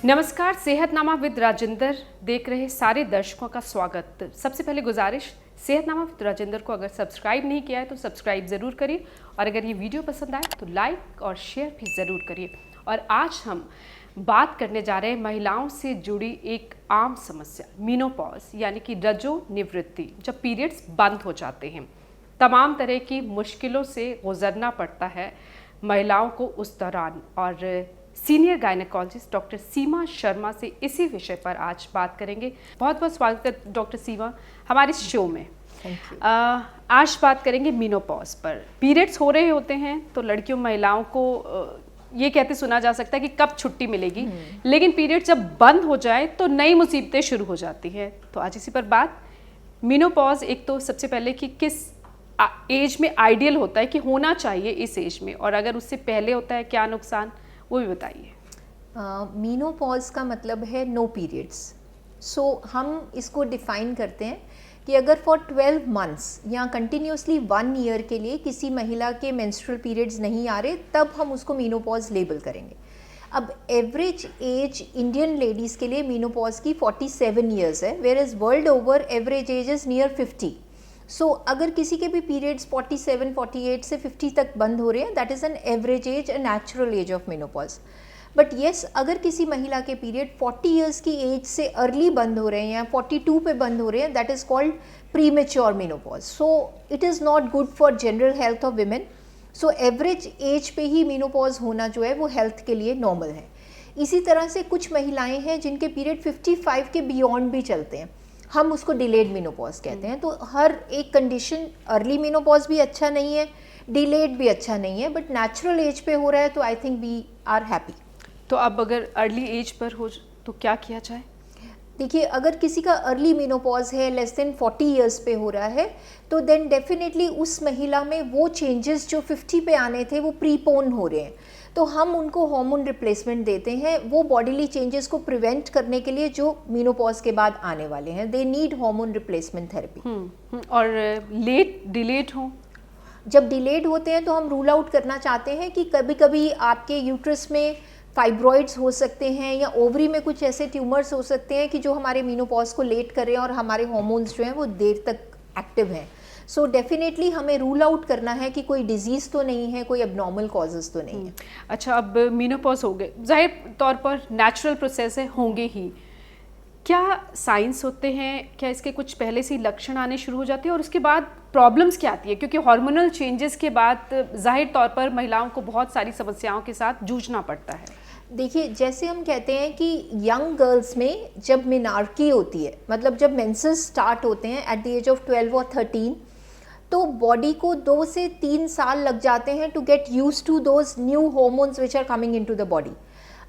नमस्कार, सेहतनामा विद राजेंद्र देख रहे सारे दर्शकों का स्वागत। सबसे पहले गुजारिश, सेहतनामा विद राजेंद्र को अगर सब्सक्राइब नहीं किया है तो सब्सक्राइब ज़रूर करिए और अगर ये वीडियो पसंद आए तो लाइक और शेयर भी ज़रूर करिए। और आज हम बात करने जा रहे हैं महिलाओं से जुड़ी एक आम समस्या, मीनोपॉज यानी कि रजो निवृत्ति, जब पीरियड्स बंद हो जाते हैं। तमाम तरह की मुश्किलों से गुजरना पड़ता है महिलाओं को उस दौरान, और सीनियर गायनेकोलॉजिस्ट डॉक्टर सीमा शर्मा से इसी विषय पर आज बात करेंगे। बहुत बहुत स्वागत है डॉक्टर सीमा हमारे शो में। आज बात करेंगे मीनोपॉज पर। पीरियड्स हो रहे होते हैं तो लड़कियों महिलाओं को ये कहते सुना जा सकता है कि कब छुट्टी मिलेगी, लेकिन पीरियड जब बंद हो जाए तो नई मुसीबतें शुरू हो जाती हैं। तो आज इसी पर बात। मीनोपॉज, एक तो सबसे पहले कि किस एज में आइडियल होता है कि होना चाहिए इस एज में, और अगर उससे पहले होता है क्या नुकसान, वो भी बताइए। मीनोपॉज का मतलब है नो पीरियड्स। सो हम इसको डिफाइन करते हैं कि अगर फॉर 12 मंथ्स या कंटिन्यूसली 1 ईयर के लिए किसी महिला के मेंस्ट्रुअल पीरियड्स नहीं आ रहे, तब हम उसको मीनोपॉज लेबल करेंगे। अब एवरेज एज इंडियन लेडीज़ के लिए मीनोपॉज की 47 ईयर्स है, where is world over average age is near 50। So अगर किसी के भी पीरियड्स 47, 48 से 50 तक बंद हो रहे हैं, that is an average age, a natural age of menopause. But yes, अगर किसी महिला के पीरियड 40 ईयर्स की एज से अर्ली बंद हो रहे हैं या 42 पे बंद हो रहे हैं, that is called premature menopause. So it is not good for general health of women. So average age पे ही मेनोपॉज होना जो है वो हेल्थ के लिए नॉर्मल है। इसी तरह से कुछ महिलाएं हैं जिनके पीरियड 55 के बियॉन्ड भी चलते हैं, हम उसको डिलेड मेनोपॉज कहते हैं। तो हर एक कंडीशन, अर्ली मेनोपॉज भी अच्छा नहीं है, डिलेड भी अच्छा नहीं है, बट नेचुरल एज पे हो रहा है तो I think we are happy. तो अब अगर अर्ली एज पर हो तो क्या किया जाए? देखिए, अगर किसी का अर्ली मेनोपॉज है, लेस देन 40 ईयर्स पे हो रहा है, तो देन डेफिनेटली उस महिला में वो चेंजेस जो 50 पे आने थे वो प्रीपोन हो रहे हैं, तो हम उनको हार्मोन रिप्लेसमेंट देते हैं वो बॉडीली चेंजेस को प्रिवेंट करने के लिए जो मेनोपॉज के बाद आने वाले हैं। They need hormone replacement therapy. और लेट डिलेड हो, जब डिलेड होते हैं तो हम रूल आउट करना चाहते हैं कि कभी कभी आपके यूट्रस में फाइब्रॉइड्स हो सकते हैं या ओवरी में कुछ ऐसे ट्यूमर्स हो सकते हैं कि जो हमारे मेनोपॉज को लेट कर रहे हैं और हमारे हार्मोन्स जो हैं वो देर तक एक्टिव हैं। सो डेफिनेटली हमें रूल आउट करना है कि कोई डिजीज़ तो नहीं है, कोई एबनॉर्मल कॉजेज़ तो नहीं है। अच्छा, अब मीनोपॉज हो गए, जाहिर तौर पर नेचुरल प्रोसेस है, होंगे ही। क्या साइंस होते हैं, क्या इसके कुछ पहले से ही लक्षण आने शुरू हो जाते हैं और उसके बाद प्रॉब्लम्स क्या आती है? क्योंकि हार्मोनल चेंजेस के बाद जाहिर तौर पर महिलाओं को बहुत सारी समस्याओं के साथ जूझना पड़ता है। देखिए, जैसे हम कहते हैं कि यंग गर्ल्स में जब मेनार्की होती है, मतलब जब मेंसेस स्टार्ट होते हैं एट द एज ऑफ 12 और 13, तो बॉडी को 2 से 3 साल लग जाते हैं to get used to those new hormones which are coming into the body.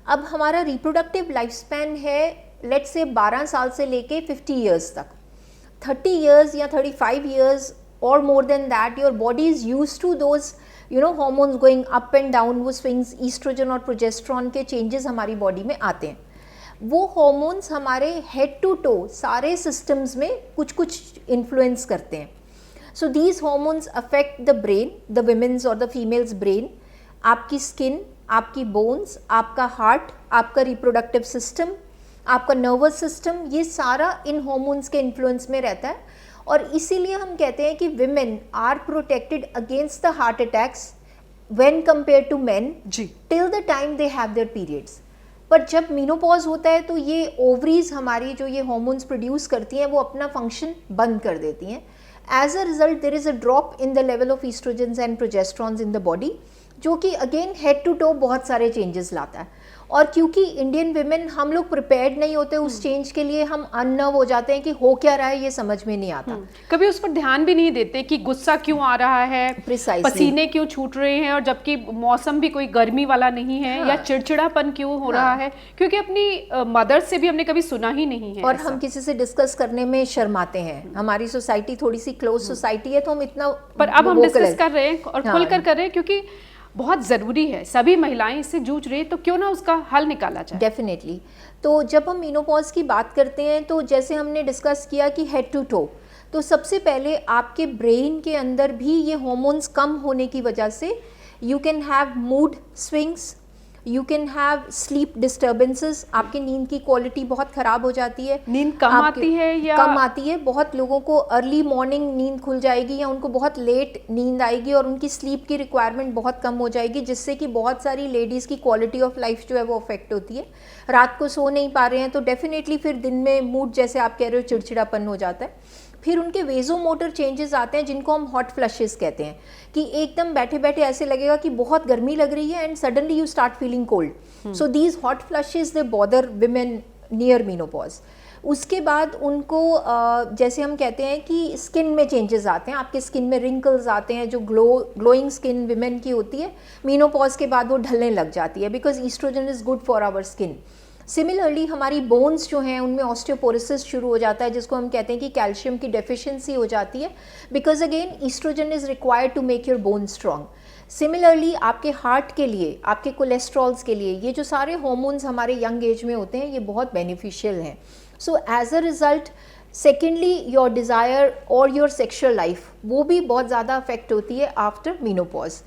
अब हमारा रिप्रोडक्टिव लाइफ स्पैन है लेट्स से 12 साल से लेके 50 ईयर्स तक। 30 ईयर्स या 35 ईयर्स और more than that, your body is used to those hormones going up and down, वो स्विंग्स, ईस्ट्रोजन और प्रोजेस्ट्रॉन के चेंजेस हमारी बॉडी में आते हैं। वो हार्मोन्स हमारे हेड टू टो सारे सिस्टम्स में कुछ कुछ इन्फ्लुएंस करते हैं। So these hormones affect the brain, the women's और द फीमेल्स ब्रेन, आपकी स्किन, आपकी बोन्स, आपका हार्ट, आपका रिप्रोडक्टिव सिस्टम, आपका नर्वस सिस्टम, ये सारा इन हार्मोन्स के इन्फ्लुएंस में रहता है। और इसीलिए हम कहते हैं कि women are protected against the heart attacks when compare to men till the time they have their periods. पर जब मीनोपॉज होता है तो ये ओवरीज हमारी जो ये हार्मोन्स प्रोड्यूस करती हैं वो अपना फंक्शन बंद कर देती हैं। As a result there is a drop in the level of estrogens and progesterones in the body, जो कि अगेन हेड टू टो बहुत सारे चेंजेस लाता है। और क्योंकि इंडियन विमेन हम लोग प्रिपेयर्ड नहीं होते उस चेंज के लिए, हम अननर्व हो जाते हैं कि हो क्या रहा है ये समझ में नहीं आता। कभी उस पर ध्यान भी नहीं देते कि गुस्सा क्यों आ रहा है, Precisely. पसीने क्यों छूट रहे हैं, और जबकि मौसम भी कोई गर्मी वाला नहीं है, या चिड़चिड़ापन क्यों हो रहा है, क्योंकि अपनी मदर से भी हमने कभी सुना ही नहीं है। और हम किसी से डिस्कस करने में शर्माते हैं। हमारी सोसाइटी थोड़ी सी क्लोज सोसाइटी है तो हम इतना, पर अब हम डिस्कस कर रहे हैं और खुलकर कर रहे हैं क्योंकि बहुत ज़रूरी है, सभी महिलाएं इससे जूझ रही हैं, तो क्यों ना उसका हल निकाला जाए। डेफिनेटली। तो जब हम मीनोपॉज की बात करते हैं तो जैसे हमने डिस्कस किया कि हेड टू टो, तो सबसे पहले आपके ब्रेन के अंदर भी ये हार्मोन्स कम होने की वजह से you can have mood swings, you can have sleep disturbances, आपकी नींद की क्वालिटी बहुत ख़राब हो जाती है, नींद कम आती है या कम आती है। बहुत लोगों को अर्ली मॉर्निंग नींद खुल जाएगी या उनको बहुत लेट नींद आएगी और उनकी स्लीप की रिक्वायरमेंट बहुत कम हो जाएगी, जिससे कि बहुत सारी लेडीज़ की क्वालिटी ऑफ लाइफ जो है वो अफेक्ट होती है। रात को सो नहीं पा रहे हैं तो डेफिनेटली फिर दिन में मूड जैसे आप कह रहे हो चिड़चिड़ापन हो जाता है। फिर उनके वेजोमोटर चेंजेस आते हैं जिनको हम हॉट फ्लशेस कहते हैं, कि एकदम बैठे बैठे ऐसे लगेगा कि बहुत गर्मी लग रही है and suddenly you start feeling cold. So these hot flushes they bother women near menopause. उसके बाद उनको जैसे हम कहते हैं कि स्किन में चेंजेस आते हैं, आपके स्किन में रिंकल्स आते हैं, जो ग्लोइंग स्किन विमेन की होती है मीनोपॉज के बाद वो ढलने लग जाती है, because oestrogen is good for our skin. Similarly हमारी बोन्स जो हैं उनमें ऑस्टियोपोरोसिस शुरू हो जाता है, जिसको हम कहते हैं कि कैल्शियम की डेफिशिएंसी हो जाती है, because again oestrogen is required to make your bone strong. Similarly आपके हार्ट के लिए, आपके कोलेस्ट्रॉल्स के लिए, ये जो सारे हार्मोन्स हमारे यंग एज में होते हैं ये बहुत बेनिफिशियल हैं। So as a result secondly your desire और योर सेक्शुअल लाइफ वो भी बहुत ज़्यादा अफेक्ट होती है after menopause.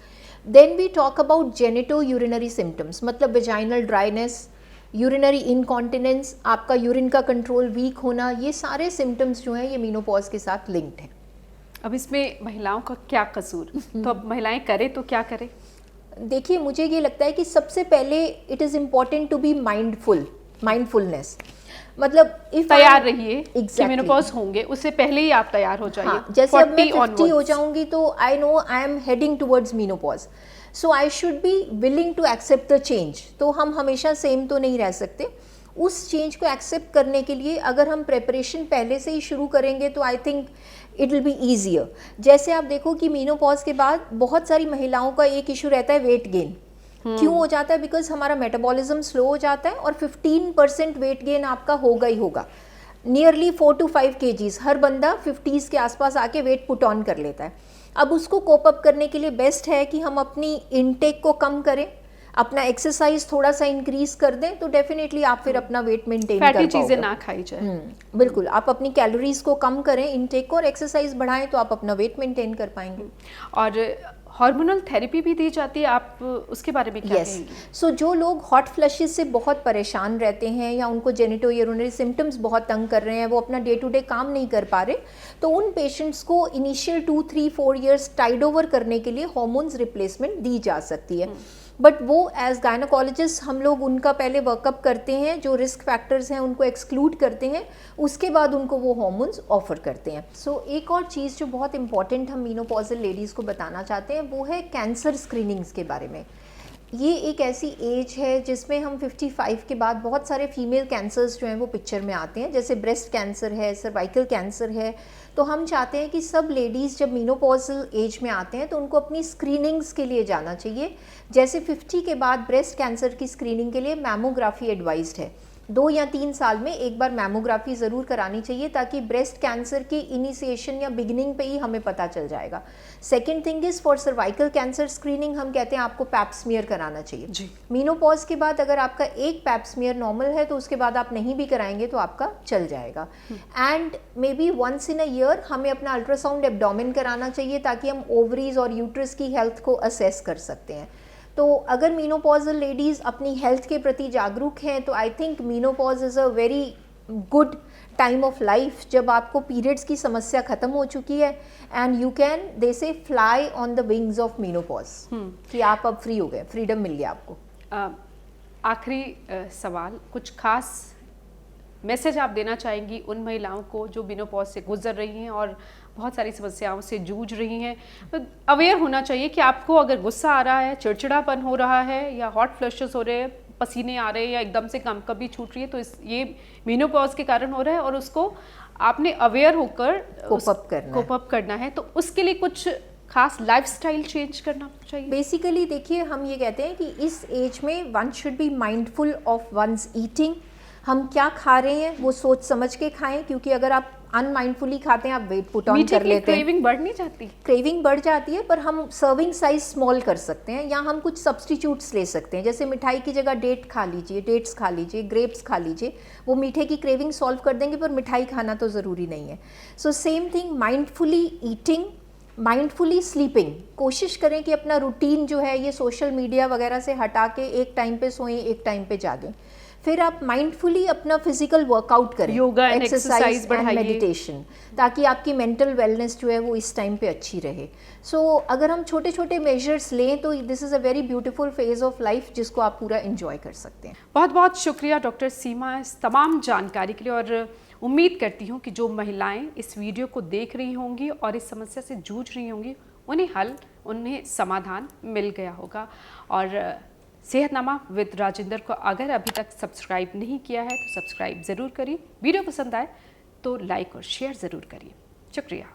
Then we talk about genito urinary symptoms, मतलब वेजाइनल ड्राइनेस, यूरिनरी इनकॉन्टिनेंस, आपका यूरिन का कंट्रोल वीक होना, ये सारे सिम्टम्स जो हैं ये मीनोपॉज के साथ लिंक्ड हैं। अब इसमें महिलाओं का क्या कसूर, तो अब महिलाएं करें तो क्या करें? देखिए मुझे ये लगता है कि सबसे पहले it is important to be mindfulness, मतलब तैयार रहिए exactly. कि मेनोपॉज होंगे उससे पहले ही आप तैयार हो जाइए। हाँ, जैसे अब मैं 50 हो जाऊंगी तो I know I am heading towards menopause, so I should be willing to accept the change. तो हम हमेशा सेम तो नहीं रह सकते, उस चेंज को एक्सेप्ट करने के लिए अगर हम प्रेपरेशन पहले से ही शुरू करेंगे तो I think it will be easier. जैसे आप देखो कि मीनोपॉज के बाद बहुत सारी महिलाओं का एक इशू रहता है वेट गेन। क्यों हो जाता है? बिकॉज हमारा मेटाबॉलिज्म स्लो हो जाता है और 15% वेट गेन आपका होगा ही होगा, नियरली 4 to 5 kgs। हर बंदा 50s के आसपास आके वेट पुट ऑन कर लेता है। अब उसको कोप अप करने के लिए बेस्ट है कि हम अपनी इनटेक को कम करें, अपना एक्सरसाइज थोड़ा सा इंक्रीज कर दें, तो डेफिनेटली आप फिर अपना वेट मेंटेन कर पाओगे। फैटी चीजें ना खाई जाए। बिल्कुल, आप अपनी कैलोरीज को कम करें, इनटेक को, और एक्सरसाइज बढ़ाएं तो आप अपना वेट मेंटेन कर पाएंगे। और हार्मोनल थेरेपी भी दी जाती है, आप उसके बारे में क्या कहेंगी? सो जो लोग हॉट फ्लशेस से बहुत परेशान रहते हैं या उनको जेनिटो यूरिनरी सिम्टम्स बहुत तंग कर रहे हैं, वो अपना डे टू डे काम नहीं कर पा रहे, तो उन पेशेंट्स को इनिशियल 2, 3, 4 ईयर्स टाइड ओवर करने के लिए हार्मोन्स रिप्लेसमेंट दी जा सकती है। बट वो एज गायनोकोलॉजिस्ट हम लोग उनका पहले वर्कअप करते हैं, जो रिस्क फैक्टर्स हैं उनको एक्सक्लूड करते हैं, उसके बाद उनको वो हार्मोन्स ऑफर करते हैं। सो एक और चीज़ जो बहुत इंपॉर्टेंट हम मीनोपॉजल लेडीज़ को बताना चाहते हैं वो है कैंसर स्क्रीनिंग्स के बारे में। ये एक ऐसी एज है जिसमें हम 55 के बाद बहुत सारे फीमेल कैंसर्स जो हैं वो पिक्चर में आते हैं, जैसे ब्रेस्ट कैंसर है, सर्वाइकल कैंसर है। तो हम चाहते हैं कि सब लेडीज़ जब मीनोपॉजल एज में आते हैं तो उनको अपनी स्क्रीनिंग्स के लिए जाना चाहिए। जैसे 50 के बाद ब्रेस्ट कैंसर की स्क्रीनिंग के लिए मैमोग्राफी एडवाइज्ड है, 2 या 3 साल में एक बार मैमोग्राफी ज़रूर करानी चाहिए, ताकि ब्रेस्ट कैंसर की इनिशिएशन या बिगिनिंग पे ही हमें पता चल जाएगा। Second thing is for cervical cancer screening हम कहते हैं आपको पैप स्मीयर कराना चाहिए। मीनोपॉज के बाद अगर आपका एक पैप स्मीयर नॉर्मल है तो उसके बाद आप नहीं भी कराएंगे तो आपका चल जाएगा। And maybe once in a year हमें अपना अल्ट्रासाउंड एब्डोमेन कराना चाहिए, ताकि हम ओवरीज और यूट्रस की हेल्थ को असेस कर सकते हैं। तो अगर मीनोपॉजल लेडीज़ अपनी हेल्थ के प्रति जागरूक हैं तो I think menopause is a very good time of life, जब आपको पीरियड्स की समस्या ख़त्म हो चुकी है एंड यू कैन दे से fly on the wings of menopause, कि आप अब फ्री हो गए, फ्रीडम मिल गया आपको। आखिरी सवाल, कुछ खास मैसेज आप देना चाहेंगी उन महिलाओं को जो मेनोपॉज से गुजर रही हैं और बहुत सारी समस्याओं से जूझ रही हैं? अवेयर होना चाहिए कि आपको अगर गुस्सा आ रहा है, चिड़चिड़ापन हो रहा है, या हॉट फ्लशेस हो रहे हैं, पसीने आ रहे हैं, या एकदम से कभी छूट रही है, तो ये मेनोपॉज के कारण हो रहा है और उसको आपने अवेयर होकर कोप अप करना है। तो उसके लिए कुछ खास लाइफस्टाइल चेंज करना चाहिए। बेसिकली देखिए, हम ये कहते हैं कि इस एज में one should be mindful of one's eating. हम क्या खा रहे हैं वो सोच समझ के खाएं, क्योंकि अगर आप अनमाइंडफुली खाते हैं आप वेट पुट ऑन कर लेते हैं। क्रेविंग बढ़ नहीं जाती? क्रेविंग बढ़ जाती है, पर हम सर्विंग साइज स्मॉल कर सकते हैं, या हम कुछ सब्सटीट्यूट्स ले सकते हैं। जैसे मिठाई की जगह डेट्स खा लीजिए, ग्रेप्स खा लीजिए, वो मीठे की क्रेविंग सॉल्व कर देंगे, पर मिठाई खाना तो ज़रूरी नहीं है। So same thing, mindfully eating, mindfully sleeping, कोशिश करें कि अपना रूटीन जो है ये सोशल मीडिया वगैरह से हटा के एक टाइम पे सोएं, एक टाइम पे जागें। फिर आप माइंडफुली अपना फिजिकल वर्कआउट करें, योगा एंड एक्सरसाइज एंड बढ़ाइए, मेडिटेशन, ताकि आपकी मेंटल वेलनेस जो है वो इस टाइम पे अच्छी रहे। सो अगर हम छोटे छोटे मेजर्स लें तो this is a very beautiful phase of life जिसको आप पूरा एंजॉय कर सकते हैं। बहुत बहुत शुक्रिया डॉक्टर सीमा इस तमाम जानकारी के लिए, और उम्मीद करती हूँ कि जो महिलाएं इस वीडियो को देख रही होंगी और इस समस्या से जूझ रही होंगी उन्हें हल, उन्हें समाधान मिल गया होगा। और सेहतनामा विद राजेंद्र को अगर अभी तक सब्सक्राइब नहीं किया है तो सब्सक्राइब ज़रूर करिए, वीडियो पसंद आए तो लाइक और शेयर ज़रूर करिए। शुक्रिया।